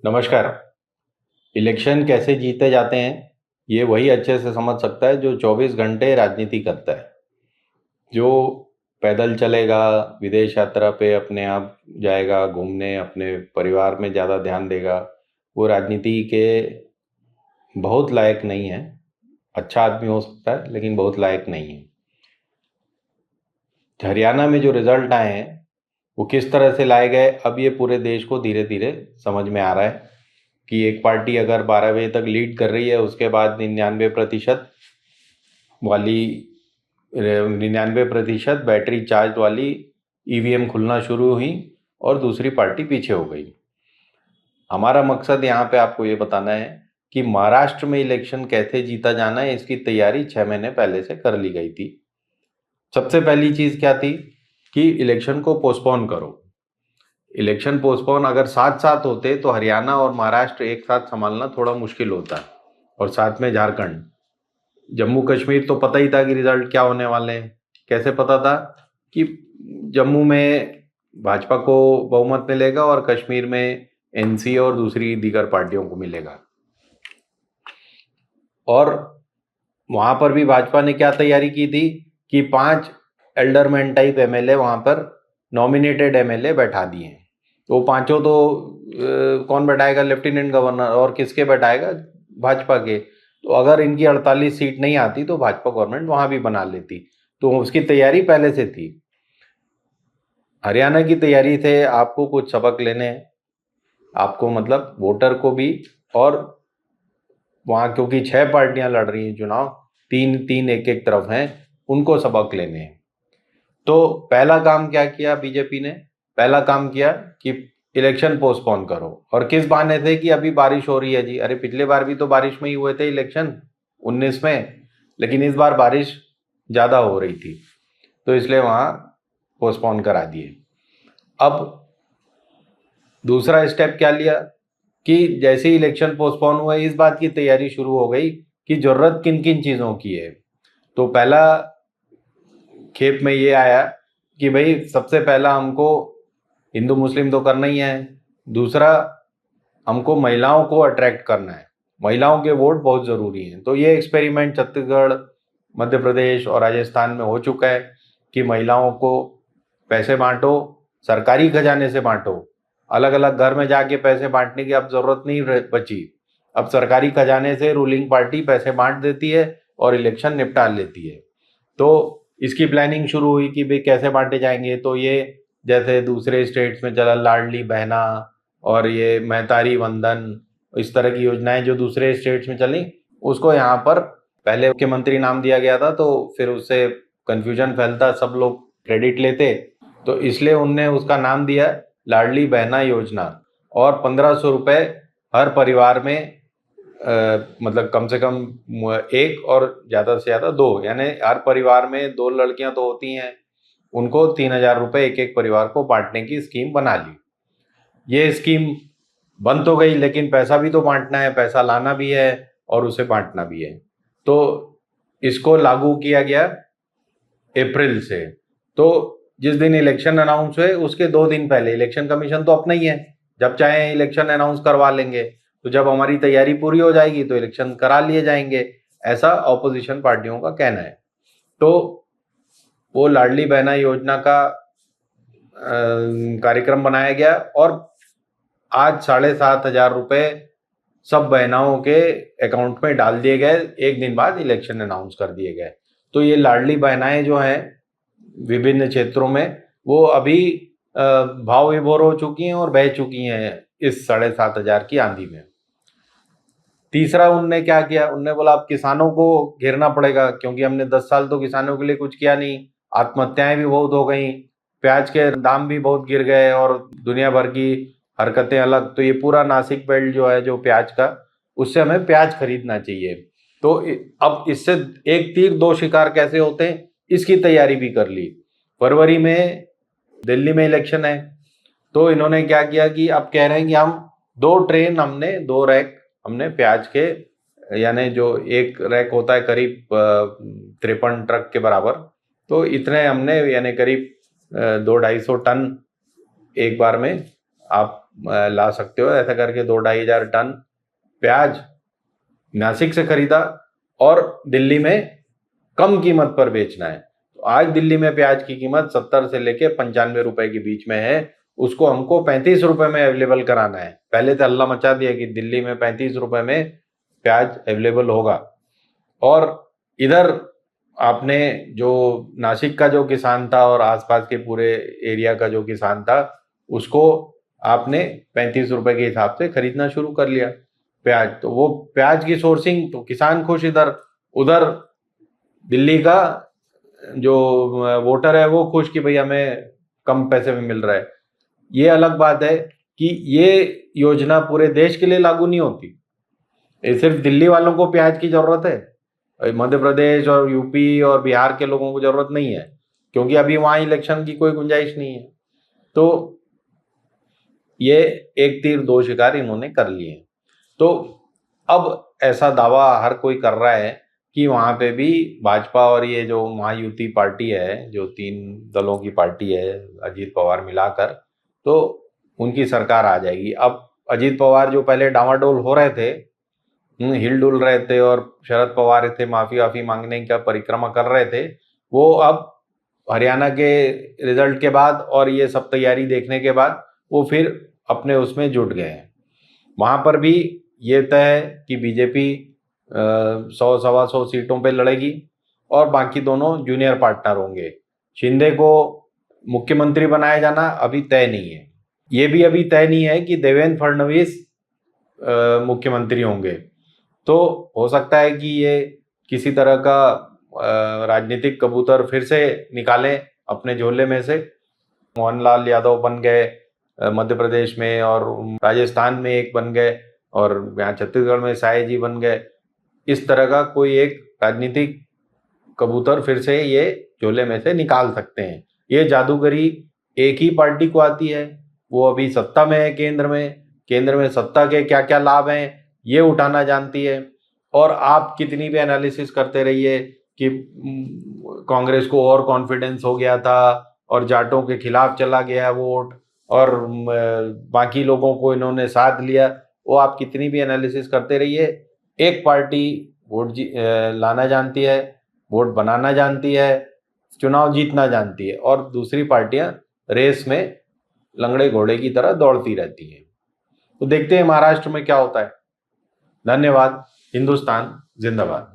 नमस्कार। इलेक्शन कैसे जीते जाते हैं, ये वही अच्छे से समझ सकता है जो 24 घंटे राजनीति करता है। जो पैदल चलेगा, विदेश यात्रा पे अपने आप जाएगा घूमने, अपने परिवार में ज़्यादा ध्यान देगा, वो राजनीति के बहुत लायक नहीं है। अच्छा आदमी हो सकता है लेकिन बहुत लायक नहीं है। हरियाणा में जो रिजल्ट आए हैं वो किस तरह से लाए गए, अब ये पूरे देश को धीरे धीरे समझ में आ रहा है कि एक पार्टी अगर 12 बजे तक लीड कर रही है, उसके बाद 99% वाली 99% बैटरी चार्ज वाली ईवीएम खुलना शुरू हुई और दूसरी पार्टी पीछे हो गई। हमारा मकसद यहाँ पे आपको ये बताना है कि महाराष्ट्र में इलेक्शन कैसे जीता जाना है, इसकी तैयारी 6 महीने पहले से कर ली गई थी। सबसे पहली चीज क्या थी कि इलेक्शन को पोस्टपोन करो। इलेक्शन पोस्टपोन अगर साथ साथ होते तो हरियाणा और महाराष्ट्र एक साथ संभालना थोड़ा मुश्किल होता, और साथ में झारखंड, जम्मू कश्मीर तो पता ही था कि रिजल्ट क्या होने वाले हैं। कैसे पता था कि जम्मू में भाजपा को बहुमत मिलेगा और कश्मीर में एनसी और दूसरी दीगर पार्टियों को मिलेगा। और वहां पर भी भाजपा ने क्या तैयारी की थी कि 5 एल्डरमैन टाइप एमएलए वहां पर नॉमिनेटेड एमएलए बैठा दिए हैं। तो वो पांचों तो कौन बैठाएगा? Lieutenant governor. और किसके बैठाएगा? भाजपा के। तो अगर इनकी 48 सीट नहीं आती तो भाजपा गवर्नमेंट वहां भी बना लेती। तो उसकी तैयारी पहले से थी। हरियाणा की तैयारी से आपको कुछ सबक लेने हैं, आपको मतलब वोटर को भी, और वहां क्योंकि 6 पार्टियां लड़ रही हैं चुनाव, तीन तीन एक एक तरफ हैं, उनको सबक लेने हैं। तो पहला काम क्या किया बीजेपी ने? पहला काम किया कि इलेक्शन पोस्टपोन करो। और किस बहाने थे कि अभी बारिश हो रही है जी? अरे पिछले बार भी तो बारिश में ही हुए थे इलेक्शन, 19 में, लेकिन इस बार बारिश ज्यादा हो रही थी तो इसलिए वहां पोस्टपोन करा दिए। अब दूसरा स्टेप क्या लिया कि जैसे ही इलेक्शन पोस्टपोन हुआ, इस बात की तैयारी शुरू हो गई कि जरूरत किन किन चीजों की है। तो पहला खेप में ये आया कि भाई सबसे पहला हमको हिंदू मुस्लिम तो करना ही है, दूसरा हमको महिलाओं को अट्रैक्ट करना है। महिलाओं के वोट बहुत जरूरी हैं। तो ये एक्सपेरिमेंट छत्तीसगढ़, मध्य प्रदेश और राजस्थान में हो चुका है कि महिलाओं को पैसे बांटो, सरकारी खजाने से बांटो। अलग अलग घर में जाके पैसे बांटने की अब जरूरत नहीं बची। अब सरकारी खजाने से रूलिंग पार्टी पैसे बांट देती है और इलेक्शन निपटा लेती है। तो इसकी प्लानिंग शुरू हुई कि भाई कैसे बांटे जाएंगे। तो ये जैसे दूसरे स्टेट्स में चला लाडली बहना और ये महतारी वंदन, इस तरह की योजनाएं जो दूसरे स्टेट्स में चली, उसको यहाँ पर पहले मुख्यमंत्री नाम दिया गया था, तो फिर उससे कंफ्यूजन फैलता, सब लोग क्रेडिट लेते, तो इसलिए उनने उसका नाम दिया लाडली बहना योजना। और 1500 रुपए हर परिवार में, मतलब कम से कम एक और ज्यादा से ज्यादा दो, यानी हर परिवार में 2 लड़कियां तो होती हैं, उनको 3000 रुपए एक एक परिवार को बांटने की स्कीम बना ली। ये स्कीम बंद तो गई, लेकिन पैसा भी तो बांटना है, पैसा लाना भी है और उसे बांटना भी है। तो इसको लागू किया गया अप्रैल से। तो जिस दिन इलेक्शन अनाउंस हुए उसके 2 दिन पहले, इलेक्शन कमीशन तो अपना ही है, जब चाहे इलेक्शन अनाउंस करवा लेंगे। तो जब हमारी तैयारी पूरी हो जाएगी तो इलेक्शन करा लिए जाएंगे, ऐसा ऑपोजिशन पार्टियों का कहना है। तो वो लाडली बहना योजना का कार्यक्रम बनाया गया और आज 7,500 रुपए सब बहनाओं के अकाउंट में डाल दिए गए, एक दिन बाद इलेक्शन अनाउंस कर दिए गए। तो ये लाडली बहनाएं जो हैं विभिन्न क्षेत्रों में, वो अभी भाव विभोर हो चुकी हैं और बह चुकी हैं इस 7,500 की आंधी में। तीसरा उनने क्या किया? उनने बोला अब किसानों को घेरना पड़ेगा, क्योंकि हमने 10 साल तो किसानों के लिए कुछ किया नहीं, आत्महत्याएं भी बहुत हो गई, प्याज के दाम भी बहुत गिर गए और दुनिया भर की हरकतें अलग। तो ये पूरा नासिक बेल्ट जो है जो प्याज का, उससे हमें प्याज खरीदना चाहिए। तो अब इससे एक तीर दो शिकार कैसे होते हैं, इसकी तैयारी भी कर ली। फरवरी में दिल्ली में इलेक्शन है, तो इन्होंने क्या किया कि अब कह रहे हैं कि हम 2 रैक हमने प्याज के, यानी जो एक रैक होता है करीब 53 ट्रक के बराबर, तो इतने हमने, यानी करीब 200-250 टन एक बार में आप ला सकते हो। ऐसा करके 2-2.5 हजार टन प्याज नासिक से खरीदा और दिल्ली में कम कीमत पर बेचना है। तो आज दिल्ली में प्याज की कीमत 70 से लेके 95 रुपए के बीच में है, उसको हमको 35 रुपए में अवेलेबल कराना है। पहले तो हल्ला मचा दिया कि दिल्ली में 35 रुपए में प्याज अवेलेबल होगा, और इधर आपने जो नासिक का जो किसान था और आसपास के पूरे एरिया का जो किसान था, उसको आपने 35 रुपए के हिसाब से खरीदना शुरू कर लिया प्याज। तो वो प्याज की सोर्सिंग, तो किसान खुश इधर, उधर दिल्ली का जो वोटर है वो खुश कि भाई हमें कम पैसे में मिल रहा है। ये अलग बात है कि ये योजना पूरे देश के लिए लागू नहीं होती, ये सिर्फ दिल्ली वालों को प्याज की जरूरत है, मध्य प्रदेश और यूपी और बिहार के लोगों को जरूरत नहीं है, क्योंकि अभी वहां इलेक्शन की कोई गुंजाइश नहीं है। तो ये एक तीर दो शिकार इन्होंने कर लिए। तो अब ऐसा दावा हर कोई कर रहा है कि वहां पे भी भाजपा और ये जो महायुति पार्टी है, जो 3 दलों की पार्टी है अजीत पवार मिलाकर, तो उनकी सरकार आ जाएगी। अब अजीत पवार जो पहले डामाडोल हो रहे थे, हिलडुल रहे थे और शरद पवार थे माफी वाफी मांगने का परिक्रमा कर रहे थे, वो अब हरियाणा के रिजल्ट के बाद और ये सब तैयारी देखने के बाद वो फिर अपने उसमें जुट गए हैं। वहां पर भी ये तय है कि बीजेपी 100-125 सीटों पे लड़ेगी और बाकी दोनों जूनियर पार्टनर होंगे। शिंदे को मुख्यमंत्री बनाया जाना अभी तय नहीं है। ये भी अभी तय नहीं है कि देवेंद्र फडणवीस मुख्यमंत्री होंगे। तो हो सकता है कि ये किसी तरह का राजनीतिक कबूतर फिर से निकालें अपने झोले में से। मोहनलाल यादव बन गए मध्य प्रदेश में, और राजस्थान में एक बन गए, और यहाँ छत्तीसगढ़ में साय जी बन गए। इस तरह का कोई एक राजनीतिक कबूतर फिर से ये झोले में से निकाल सकते हैं। ये जादूगरी एक ही पार्टी को आती है, वो अभी सत्ता में है केंद्र में सत्ता के क्या क्या लाभ हैं ये उठाना जानती है। और आप कितनी भी एनालिसिस करते रहिए कि कांग्रेस को और कॉन्फिडेंस हो गया था और जाटों के खिलाफ चला गया वोट और बाकी लोगों को इन्होंने साथ लिया, वो आप कितनी भी एनालिसिस करते रहिए, एक पार्टी वोट लाना जानती है, वोट बनाना जानती है, चुनाव जीतना जानती है, और दूसरी पार्टियां रेस में लंगड़े घोड़े की तरह दौड़ती रहती हैं। तो देखते हैं महाराष्ट्र में क्या होता है। धन्यवाद। हिंदुस्तान जिंदाबाद।